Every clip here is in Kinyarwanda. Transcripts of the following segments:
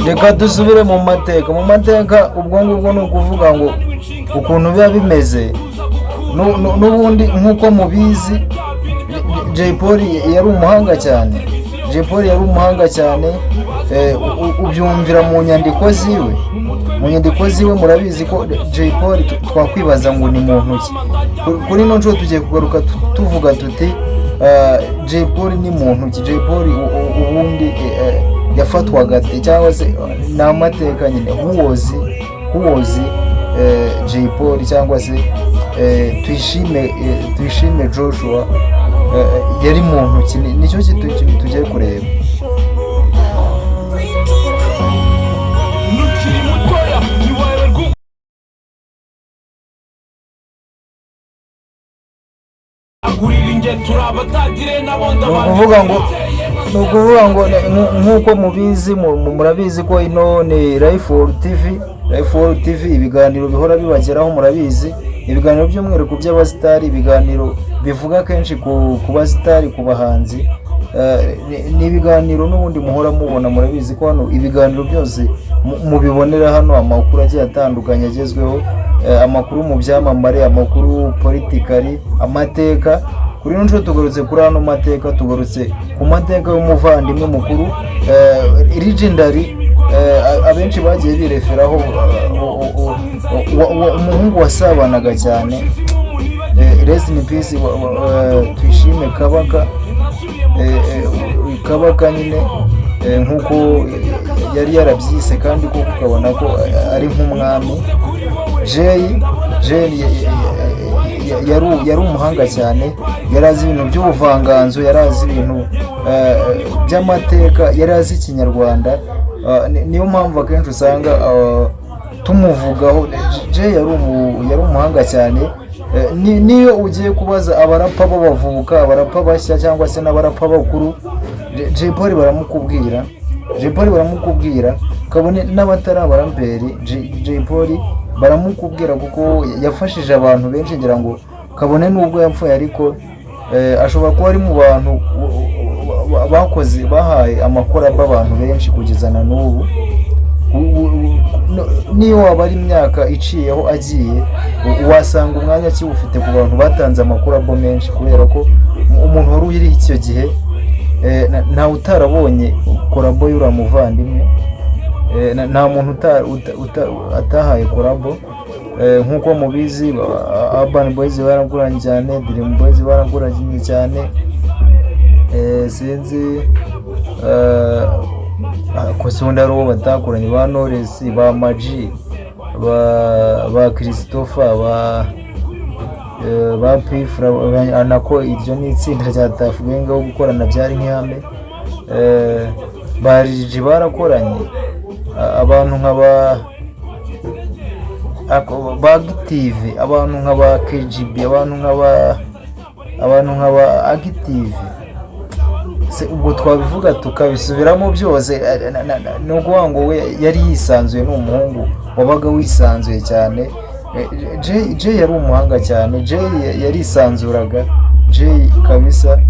reka dusubire mu mateka ubwo ngubwo ni ukuvuga ngo ukuntu biba bimeze n'ubundi nk'uko mubizi Jay Polly yari umuhanga cyane. Jay Polly yari umuhanga cyane, ubyumvira mu nyandiko ziwe murabizi ko Jay Polly twakwibaza ngo ni muntu ki. Kuri ino nshuro tugiye kugaruka tuvuga tuti Jay Polly ni muntu ki. Jay Polly ubundi yafatwaga ate, cyangwa se ni amateka nyine huwozi Jay Polly, cyangwa se Tuyishime Joshua yari muntu ki. Nicyo kintu tugiye kureba. ni ukuvuga ngo nk'uko mubizi murabizi ko ino ni Life World TV ibiganiro bihora bibageraho, murabizi ibiganiro by'umwihariko by'abasitari, ibiganiro bivuga kenshi ku basitari, ku bahanzi. Ni ibiganiro n'ubundi muhora mubona, murabizi ko hano ibiganiro byose mubibonera hano, amakuru agiye atandukanye agezweho, amakuru mu byamamare, amakuru politikari, amateka. Kuri nshuro tugarutse kuri hano mateka, tugarutse ku mateka y'umuvandimwe mukuru legendary, abenshi bagiye bireferaho, umuhungu wasabanaga cyane, rest in peace, Tuyishime Kabaka nyine, nk'uko yari yarabyise kandi ko ukabona ko ari nk'umwami. Jay yari umuhanga cyane, yari azi ibintu by'ubuvanganzo, yari azi ibintu by'amateka, yari azi ikinyarwanda. Niyo mpamvu akenshi usanga tumuvugaho. Jay yari umuhanga cyane. Niyo ugiye kubaza abarapa b'abavuka, abarapa bashya, cyangwa se n'abarapa bakuru, Jay Polly baramukubwira, kabone n'abatari abaramberi, Jay Polly baramukubwira kuko yafashije abantu benshi, ngira ngo kabone n'ubwo yapfuye ariko ashobora kuba ari mu bantu bahaye amakuru abantu benshi kugeza na n'ubu. Niyo waba ari imyaka iciyeho agiye, wasanga umwanya kiwufite ku bantu batanze amakuru menshi, kubera ko umuntu wari uri icyo gihe ntawe utarabonye korabo y'uriya muvandimwe, nta muntu atahaye korabo. Nk'uko mubizi Urban Boys baraguranye cyane, Dream Boys baraguranye cyane, sinzi kosonda ari uwo batakoranye, ba Knowless, ba Maji, ba Christopher, ba Pifra, anako iryo ni itsinda rya Tuff Gang wo gukorana byari nk'ihame. Ba Rigi barakoranye, abantu nk'aba Active, abantu nk'aba KGB, abantu nk'aba Active. Ubwo twabivuga tukabisubiramo byose, ni ukuvuga ngo we yari yisanzuye, n'umuhungu wabaga wisanzuye cyane. Jay yari umuhanga cyane, Jay yarisanzuraga, Jay kabisa.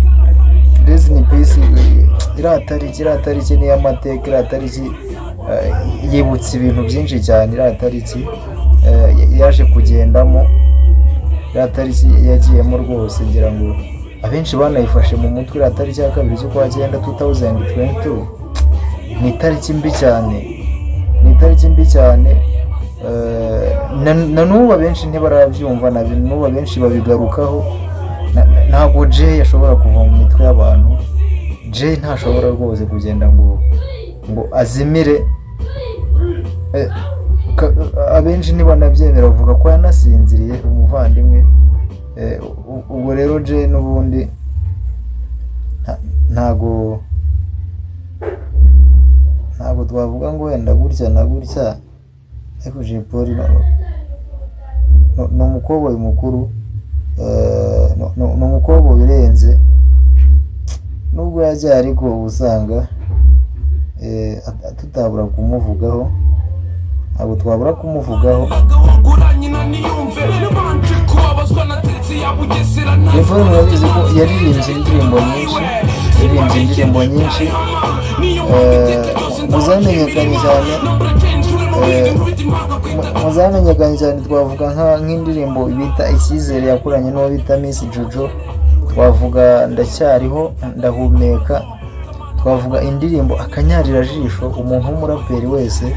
Rest in peace. Iratariki ni y'amateka, iratariki yibutse ibintu byinshi cyane, iratariki yaje kugendamo, iratariki yagiyemo rwose, ngira ngo abenshi banayifashe mu mutwe. Iratariki ya 2 z'ukwa cyenda 2022 ni itariki mbi cyane, na n'ubu abenshi ntibarabyumva, na n'ubu abenshi babigarukaho. Ntabwo Jay ashobora kuva mu mitwe y'abantu. Jay ntashobora rwose kugenda ngo azimire. Abenshi ntibanabyemera, bavuga ko yanasinziriye umuvandimwe. Ubwo rero Jay n'ubundi ntago twavuga ngo wenda gutya na gutya, ariko Jay Polly ni umukoboyi mukuru, ni umukoboyi urenze. Nubwo yajya ariko usanga tutabura kumuvugaho, ntabwo twabura kumuvugaho. Polly murabizi ko yaririmbye indirimbo nyinshi, muzamenyekanye cyane twavuga nk'indirimbo bita icyizere yakoranye n'uwo bita Miss Jojo, twavuga ndacyariho, ndahumeka, twavuga indirimbo akanyarira-jisho umuntu w'umuraperi wese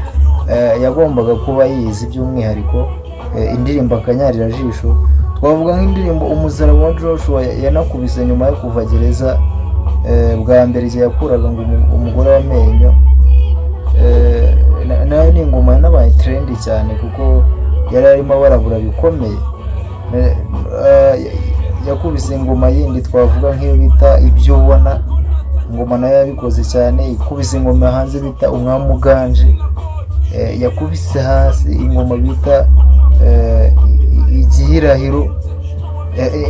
yagombaga kuba yizi by'umwihariko indirimbo akanyarira-jisho, twavuga nk'indirimbo umusaraba wa Joshua yanakubise nyuma yo kuva gereza bwa mbere igihe yakuraga ngo umugore w'amenyo, nayo ni ingoma yanabaye trendi cyane kuko yari arimo barabura bikomeye. Yakubise ingoma yindi twavuga nk'iyo bita ibyo ubona, ingoma nayo yabikoze cyane. Ikubise ingoma hanze bita umwami uganje, yakubise hasi ingoma bita igihirahiro,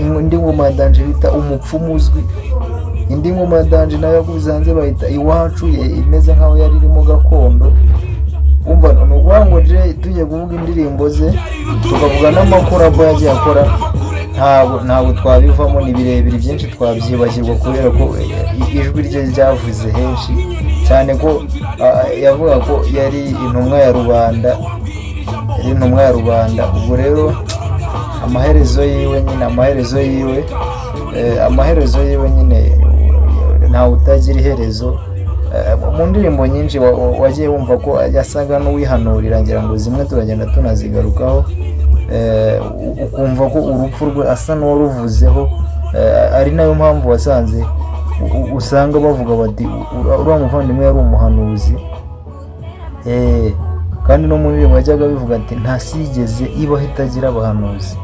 indi ngoma ya danje bita umupfumu uzwi, indi ngoma ya danje nayo yakubise hanze bayita iwacu, imeze nkaho yari irimo gakondo. Umva ni ukuvuga ngo tujye kuvuga indirimbo ze tukavuga n'amakorabo yagiye akora, ntabwo twabivamo, ni birebire byinshi twabyibagirwa kubera ko ijwi rye ryavuze henshi cyane, ko yavuga ko yari intumwa ya rubanda. Ubwo rero amaherezo yiwe nyine ntawe utagira iherezo. Mu ndirimbo nyinshi wagiye wumva ko yasaga n'uwihanurira, ngira ngo zimwe turagenda tunazigarukaho, ukumva ko urupfu rwe asa n'uwaruvuzeho, ari nayo mpamvu wasanze usanga bavuga bati uriya muvandimwe yari umuhanuzi. Kandi no mu ndirimbo yajyaga bivuga ati nta si yigeze ibaho itagira abahanuzi,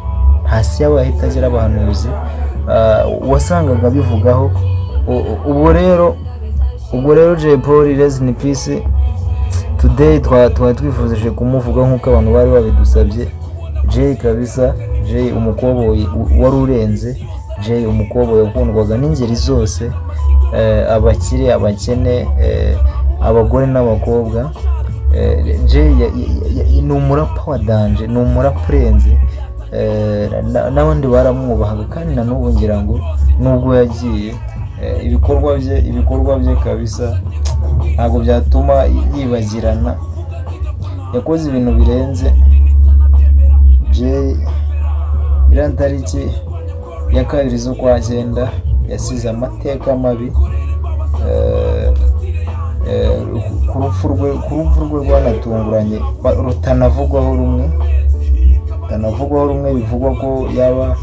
nta si yabaho itagira abahanuzi, wasangaga bivugaho. Ubwo rero Jay Polly rest in peace, today twari twifuje kumuvuga nk'uko abantu bari babidusabye. Jay kabisa, Jay umukoboyi wari urenze, Jay umukoboyi ukundwaga n'ingeri zose, abakire, abakene, abagore n'abakobwa. Jay ni umurapa wa danje, ni umurapa urenze, n'abandi baramwubahaga kandi na n'ubu ngira ngo nubwo yagiye, ibikorwa bye kabisa ntabwo byatuma yibagirana. Yakoze ibintu birenze. Jay iriya tariki ya 2 z'ukwa cyenda yasize amateka mabi, ku rupfu rwe rwanatunguranye, rutanavugwaho rumwe, bivugwa ko yaba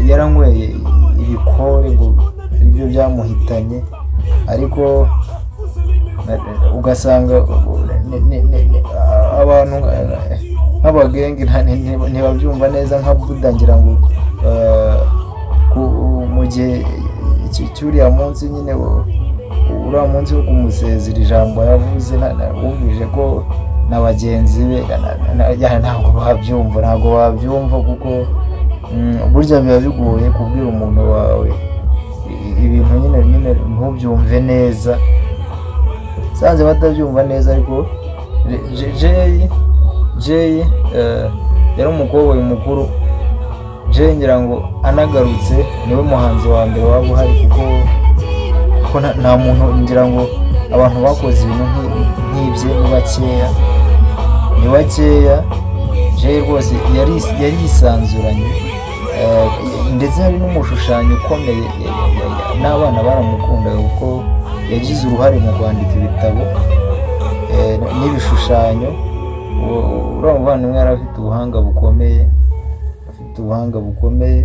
yaranyweye ibikore ngo ibyo byamuhitanye, ariko ugasanga abantu nk'abagenge ntibabyumva neza nka Buda, ngira ngo mu gihe cy'uriya munsi nyine, uriya munsi wo kumusezera, ijambo yavuze wumvise ko na bagenzi be ntabwo babyumva kuko burya biba bigoye kubwira umuntu wawe ibintu nyine ntubyumve neza, sanze batabyumva neza. Ariko Jay yari umukoboyi mukuru. Jay ngira ngo anagarutse niwe muhanzi wa mbere waba uhari, kuko nta muntu, ngira ngo abantu bakoze ibintu nk'ibye ni bakeya. Jay rwose yari yisanzuranye, ndetse hari n'umushushanyi ukomeye, n'abana baramukundaga kuko yagize uruhare mu kwandika ibitabo n'ibishushanyo. Uriya muvandimwe yari afite ubuhanga bukomeye,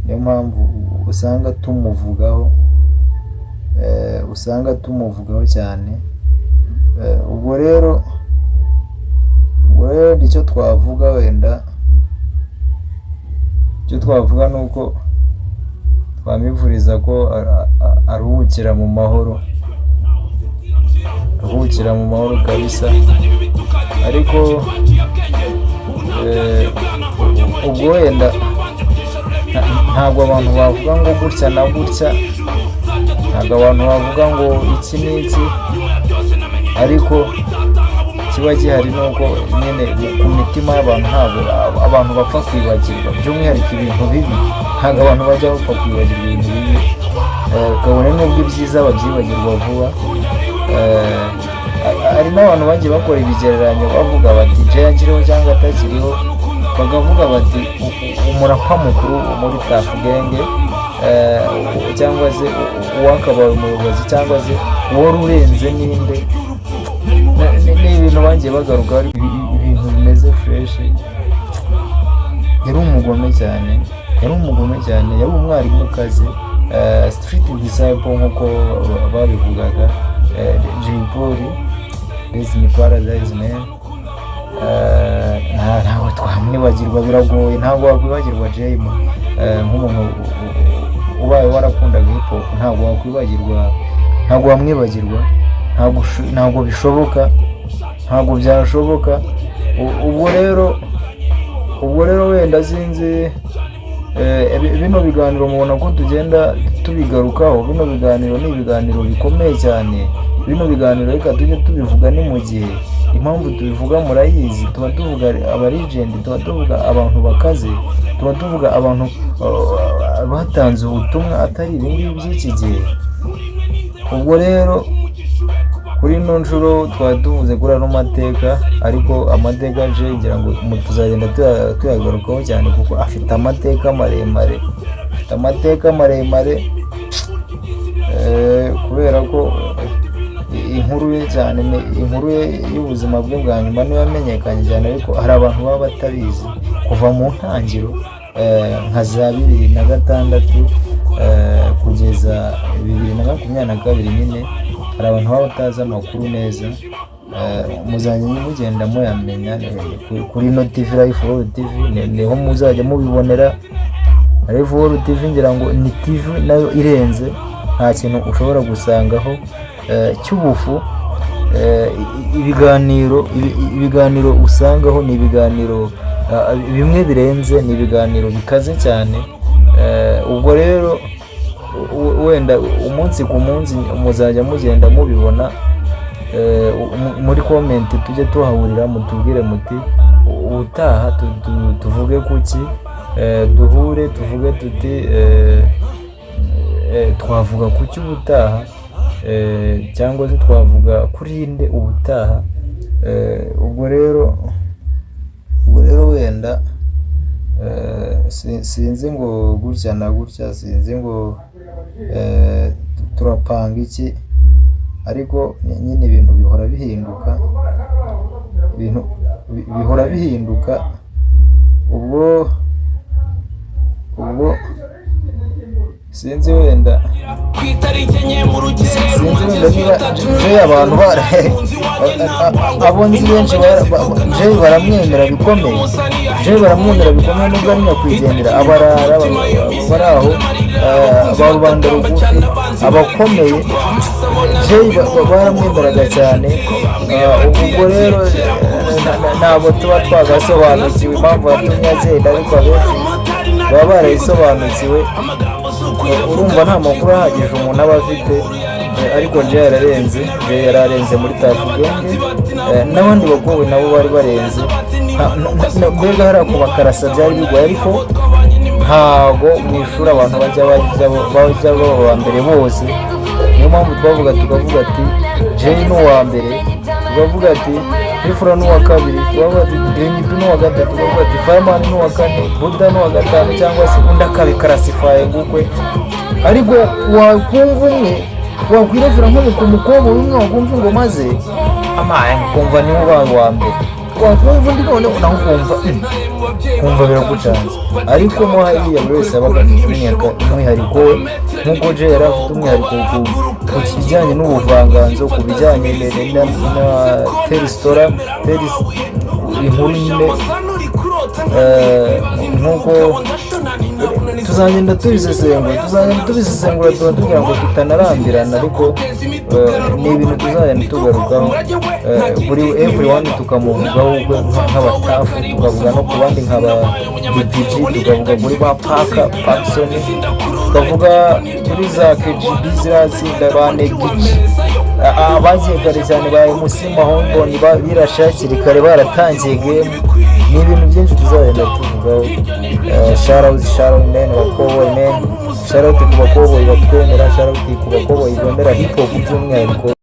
niyo mpamvu usanga tumuvugaho cyane. Ubwo rero icyo twavuga, wenda icyo twavuga ni uko twamwifuriza ko aruhukira mu mahoro kabisa. Ariko ubwo wenda ntabwo abantu bavuga ngo gutya na gutya, ntabwo abantu bavuga ngo iki n'iki, ariko kiba gihari ni uko nyine ku mitima y'abantu ntabwo abantu bapfa kwibagirwa, by'umwihariko ibintu bibi ntabwo abantu bajya bapfa kwibagirwa ibintu bibi, kabone n'ubwo ibyiza babyibagirwa vuba. hari n'abantu bagiye bakora ibigereranyo bavuga bati Jay akiriho cyangwa atakiriho, bakavuga bati umurapa mukuru muri Tuff Gang cyangwa se uwakabaye umuyobozi cyangwa se uwari urenze ninde. Ni ibintu bagiye bagaruka, ibintu bimeze fresh. Yari umugome cyane, yari umwarimu kazi, street disciple nk'uko babivugaga. Jay Polly, Raise in Paradise man. Ntabwo twamwibagirwa, biragoye, ntabwo wakwibagirwa Jay nk'umuntu ubaye warakundaga hip hop, ntabwo wakwibagirwa, ntabwo wamwibagirwa, ntabwo bishoboka, ntabwo byashoboka. ubwo rero wenda sinzi bino biganiro mubona ko tugenda tubigarukaho. Bino biganiro ni ibiganiro bikomeye cyane, bino biganiro reka tujye tubivuga ni mu gihe. Impamvu tubivuga murayizi, tuba tuvuga abalegend, tuba tuvuga abantu bakaze, tuba tuvuga abantu batanze ubutumwa atari ibingibi by'iki gihe. Ubwo rero kuri ino nshuro twari tuvuze kuri ano mateka, ariko amateka aje ngira ngo tuzagenda tuyagarukaho cyane kuko afite amateka maremare, kubera ko inkuru ye cyane, inkuru ye y'ubuzima bwe bwa nyuma niyo yamenyekanye cyane, ariko hari abantu baba batabizi kuva mu ntangiro nka za 2006 kugeza 2022 nyine. Hari abantu baba batazi amakuru neza, muzajya mugenda muyamenya kuri ino TV Life World TV, niho muzajya mubibonera. Life World TV ngira ngo ni TV nayo irenze, nta kintu ushobora gusangaho cy'ubufu. Ibiganiro usangaho ni ibiganiro bimwe birenze, ni ibiganiro bikaze cyane. Ubwo rero wenda umunsi ku munsi muzajya mugenda mubibona, muri comment tujye tuhahurira, mutubwire muti ubutaha tuvuge kuki, duhure tuvuge tuti twavuga kuki ubutaha, cyangwa se twavuga kuri inde ubutaha. Ubwo rero wenda sinzi ngo gutya na gutya, sinzi ngo turapanga iki, ariko nyine ibintu bihora bihinduka. Ubwo sinzi wenda niba Jay abantu abo nzi benshi Jay baramwemera bikomeye, nubwo ari nyakwigendera. Abarara bari aho ba rubanda rugufi, abakomeye Jay baramwemeraga cyane. Ubwo rero ntabwo tuba twagasobanukiwe impamvu yatumye agenda, ariko abenshi baba barayisobanukiwe. Urumva nta makuru ahagije umuntu aba afite, ariko Jay yararenze muri Tuff Gang. N'abandi bakobwa nabo bari barenze, mbega hariya kubakarasa byari bigoye, ariko ntago mu ishuri abantu bajya baba mbere bose. Niyo mpamvu tukavuga ati Jay ni uwa mbere, tukavuga ati Ifra ni uwa kabiri, tukavuga ati Green ni uwa gatatu, tukavuga ati Fireman ni uwa kane, Buddha ni uwa gatanu, cyangwa se undi akabikarasifaye ngukwe. Ariko wakumva umwe wakwirefera nko ku mukobwa umwe, wakumva ngo maze amaye kumva ni wa mbere, wakumva undi none naho kumva biragucanze. Ariko mo hariya buri wese yabaga afite umwihariko we, nk'uko Jay yari afite umwihariko ku kijyanye n'ubuvanganzo, ku bijyanye na teristora inkuru nyine. Nk'uko tuzagenda tubisesengura tuba tugira ngo tutanarambirana, ariko ni ibintu tuzagenda tugarukaho. Buri everyone tukamuvugaho nk'abatafu, tukavuga no ku bandi nk'aba DPG, tukavuga kuri ba Parkson, tukavuga kuri za KGB ziratsinda ba Negici, abagiye kare cyane ba Musima Hongoni birashakira kare baratangiye game. Ni ibintu byinshi tuzagenda tuvugaho. Shout out men, bakoboyi men, shout out ku bakoboyi batwemera, shout out ku bakoboyi bemera hip hop by'umwihariko.